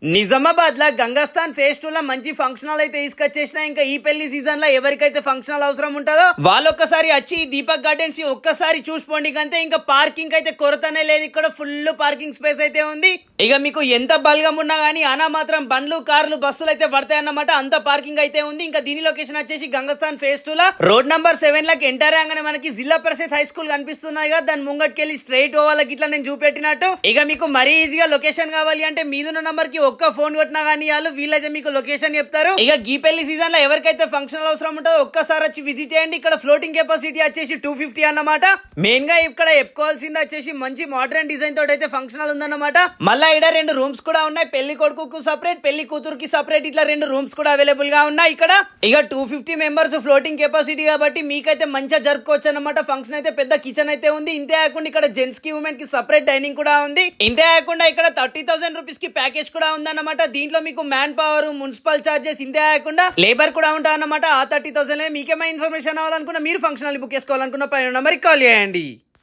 నిజామాబాద్ లా Gangasthan phase 2 లో మంచి function hall అయితే తీసుకొచ్చేసిన. ఇంకా ఈ పెళ్లి సీజన్ లో ఎవరికైతే ఫంక్షన్ హాల్ అవసరం ఉంటుందో వాళ్ళు ఒక్కసారి వచ్చి దీపక్ గార్డెన్స్ ఒక్కసారి చూసుకోండి. అంతే, ఇంకా పార్కింగ్ అయితే కొరతనే లేదు. ఇక్కడ ఫుల్ పార్కింగ్ స్పేస్ అయితే ఉంది. ఇక మీకు ఎంత బల్గం ఉన్నా గానీ అనా మాత్రం బండ్లు కార్లు బస్సులు అయితే పడతాయి అన్నమాట. అంత పార్కింగ్ అయితే ఉంది. ఇంకా దీని లొకేషన్ వచ్చేసి గంగాస్థాన్ ఫేజ్ 2 లా రోడ్ నంబర్ 7 లకి ఎంటర్ అయ్యాగానే మనకి జిల్లా పరిషత్ హై స్కూల్ కనిపిస్తున్నాయి కదా, దాని ముంగట్కెళ్ళి స్ట్రైట్ పోవాలకి ఇట్లా నేను చూపెట్టినట్టు. ఇక మీకు మరీ ఈజీగా లొకేషన్ కావాలి అంటే మీదున్న నంబర్ కి ఒక్క ఫోన్ కొట్టినా కానీ వాళ్ళు వీళ్ళైతే మీకు లొకేషన్ చెప్తారు. ఇక ఈ పెళ్లి సీజన్ లో ఎవరికైతే ఫంక్షన్ అవసరం ఉంటుందో ఒక్కసారి వచ్చి విజిట్ చేయండి. ఇక్కడ ఫ్లోటింగ్ కెపాసిటీ వచ్చేసి 250 అన్నమాట. మెయిన్ గా ఇక్కడ చెప్పుకోవాల్సింది వచ్చేసి మంచి మోడర్న్ డిజైన్ తోటి అయితే ఫంక్షన్ హాల్ ఉందన్నమాట. మళ్ళీ ఇక్కడ 2 రూమ్స్ కూడా ఉన్నాయి. పెళ్లి కొడుకు సపరేట్, పెళ్లి కూతురుకి సపరేట్, ఇట్లా 2 రూమ్స్ కూడా అవైలబుల్ గా ఉన్నాయి ఇక్కడ. ఇక 250 మెంబర్స్ ఫ్లోటింగ్ కెపాసిటీ కాబట్టి మీకైతే మంచిగా జరుపుకోవచ్చు అన్నమాట. ఫంక్షన్ అయితే పెద్ద కిచెన్ అయితే ఉంది. ఇంతే కాకుండా ఇక్కడ జెంట్స్ కి ఉమెన్ కి సపరేట్ డైనింగ్ కూడా ఉంది. ఇంతే కాకుండా ఇక్కడ 30,000 రూపీస్ కి ప్యాకేజ్ కూడా ఉందన్నమాట. దీంట్లో మీకు మ్యాన్ పవర్, మున్సిపల్ చార్జెస్, ఇంతే కాకుండా లేబర్ కూడా ఉంటా అన్నమాట. ఆ 30,000 మీకేమైనా ఇన్ఫర్మేషన్ అవ్వాలనుకున్నా, మీరు ఫంక్షన్ హాల్ బుక్ చేసుకోవాలనుకున్న పైన నెంబర్కి కాల్ చేయండి.